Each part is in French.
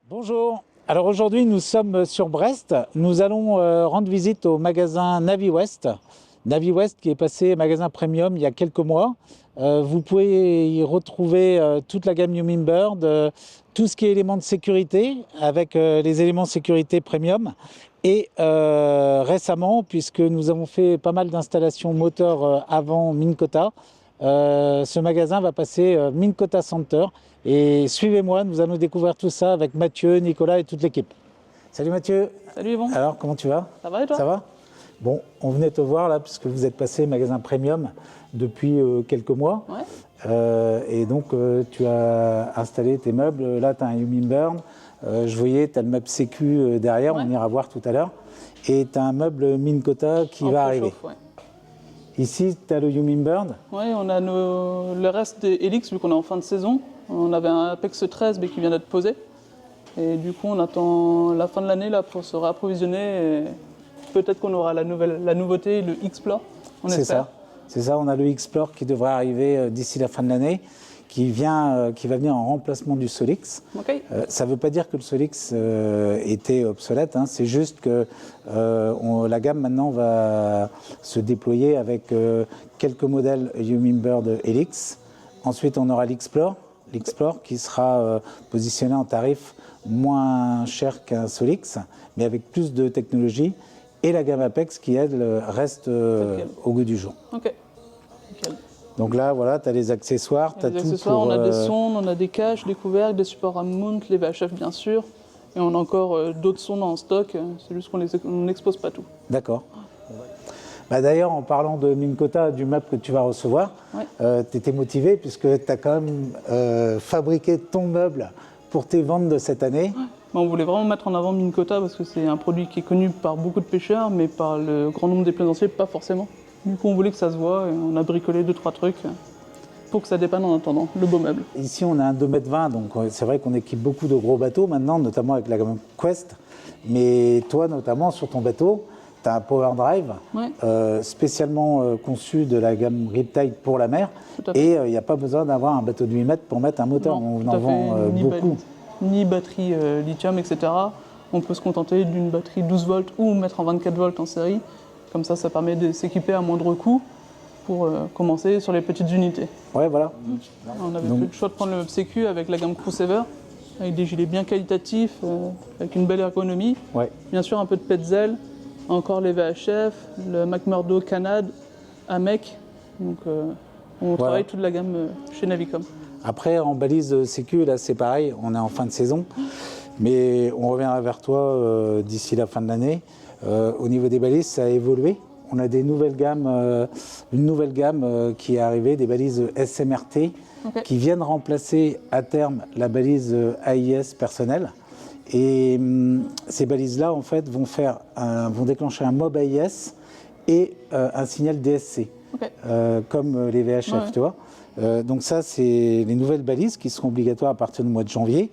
Bonjour, alors aujourd'hui nous sommes sur Brest, nous allons rendre visite au magasin Navy West. Navy West qui est passé magasin premium il y a quelques mois. Vous pouvez y retrouver toute la gamme Humminbird, tout ce qui est éléments de sécurité avec les éléments de sécurité premium. Et récemment, puisque nous avons fait pas mal d'installations moteurs avant Minn Kota, ce magasin va passer Minn Kota Center. Et suivez-moi, nous allons découvrir tout ça avec Mathieu, Nicolas et toute l'équipe. Salut Mathieu. Salut Yvon. Alors, comment tu vas? Ça va et toi? Ça va? Bon, on venait te voir là, puisque vous êtes passé magasin premium depuis quelques mois. Ouais. Et donc, tu as installé tes meubles. Là, tu as un Humminbird. Je voyais, tu as le meuble sécu derrière, Ouais. on ira voir tout à l'heure. Et tu as un meuble Minn Kota qui va arriver. Ouais. Ici, tu as le Humminbird. Ouais, on a le reste des Helix, vu qu'on est en fin de saison. On avait un Apex 13 mais qui vient d'être posé. Et du coup, on attend la fin de l'année là, pour se réapprovisionner. Et peut-être qu'on aura la nouveauté, le Explore. On C'est espère. ça. C'est ça, on a le Explore qui devrait arriver d'ici la fin de l'année, qui va venir en remplacement du Solix. Ok. Ça ne veut pas dire que le Solix était obsolète, hein, c'est juste que la gamme maintenant va se déployer avec quelques modèles Humminbird Helix. Ensuite, on aura l'Explore qui sera positionné en tarif moins cher qu'un Solix, mais avec plus de technologie. Et la gamme Apex qui, elle, reste au goût du jour. Ok. Nickel. Donc là, voilà, tu as les accessoires. Les accessoires, on a des sondes, on a des caches, des couvercles, des supports à mount, les VHF bien sûr. Et on a encore d'autres sondes en stock. C'est juste qu'on n'expose pas tout. D'accord. Bah d'ailleurs, en parlant de Minn Kota, du meuble que tu vas recevoir, Ouais. tu étais motivé puisque tu as quand même fabriqué ton meuble pour tes ventes de cette année. Ouais. On voulait vraiment mettre en avant Minn Kota parce que c'est un produit qui est connu par beaucoup de pêcheurs, mais par le grand nombre des plaisanciers, pas forcément. Du coup, on voulait que ça se voit et on a bricolé 2-3 trucs pour que ça dépanne en attendant le beau meuble. Ici, on a un 2,20 m, donc c'est vrai qu'on équipe beaucoup de gros bateaux maintenant, notamment avec la gamme Quest. Mais toi, notamment, sur ton bateau, tu as un Power Drive spécialement conçu de la gamme Riptide pour la mer. Et il n'y a pas besoin d'avoir un bateau de 8 mètres pour mettre un moteur. Non, on en vend beaucoup. Ni batterie lithium, etc. On peut se contenter d'une batterie 12 volts ou mettre en 24 volts en série. Comme ça permet de s'équiper à moindre coût pour commencer sur les petites unités. Ouais, voilà. On avait fait le choix de prendre le meuble sécu avec la gamme Crusader, avec des gilets bien qualitatifs, avec une belle ergonomie. Ouais. Bien sûr, un peu de Petzl, encore les VHF, le McMurdo Canad, AMEC. Donc, on travaille toute la gamme chez Navicom. Après, en balise sécu, là, c'est pareil, on est en fin de saison. Mais on reviendra vers toi d'ici la fin de l'année. Au niveau des balises, ça a évolué. On a une nouvelle gamme qui est arrivée, des balises SMRT, qui viennent remplacer à terme la balise AIS personnelle. Et ces balises-là, en fait, vont déclencher un MOB AIS et un signal DSC, comme les VHF, tu vois. Donc ça, c'est les nouvelles balises qui seront obligatoires à partir du mois de janvier.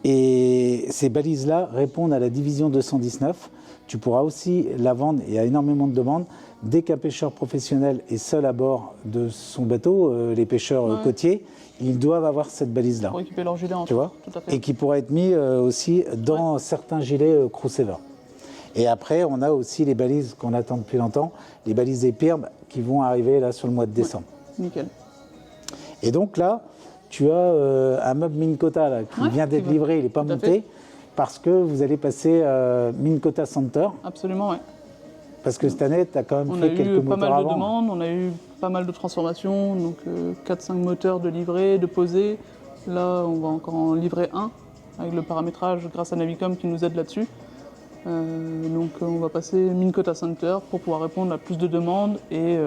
Et ces balises-là répondent à la division 219. Tu pourras aussi la vendre, il y a énormément de demandes. Dès qu'un pêcheur professionnel est seul à bord de son bateau, les pêcheurs côtiers, ils doivent avoir cette balise-là. Pour équiper leur gilet en tu vois, tout à fait. Et qui pourra être mis aussi dans certains gilets Crusader. Et après, on a aussi les balises qu'on attend depuis longtemps, les balises Epirb qui vont arriver là sur le mois de décembre. Nickel. Et donc là, tu as un meuble Minn Kota là, qui vient d'être livré, il n'est pas monté, parce que vous allez passer Minn Kota Center. Absolument, oui. Parce que cette année, tu as quand même fait quelques moteurs avant. On a eu pas mal de demandes, on a eu pas mal de transformations, donc 4-5 moteurs de livrés, de posés. Là, on va encore en livrer un, avec le paramétrage grâce à Navicom qui nous aide là-dessus. Donc on va passer Minn Kota Center pour pouvoir répondre à plus de demandes et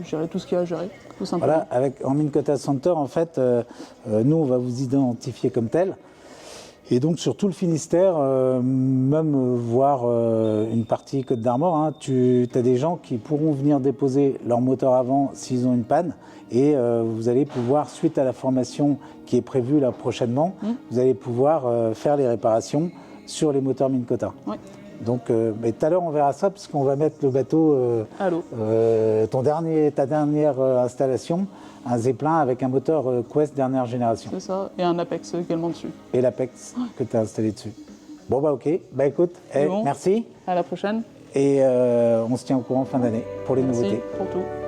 gérer tout ce qu'il y a à gérer, tout simplement. Voilà, en Minn Kota Center, en fait, nous, on va vous identifier comme tel. Et donc sur tout le Finistère, même voir une partie Côte d'Armor, hein, tu as des gens qui pourront venir déposer leur moteur avant s'ils ont une panne. Et vous allez pouvoir, suite à la formation qui est prévue là prochainement, vous allez pouvoir faire les réparations sur les moteurs Minn Kota. Donc, mais tout à l'heure, on verra ça, parce qu'on va mettre le bateau, À l'eau. ta dernière installation, un Zeppelin avec un moteur Quest dernière génération. C'est ça, et un Apex également dessus. Et l'Apex que tu as installé dessus. Bon, bah ok. Bah écoute, Bon. merci. À la prochaine. Et on se tient au courant fin d'année pour les Merci nouveautés. pour tout.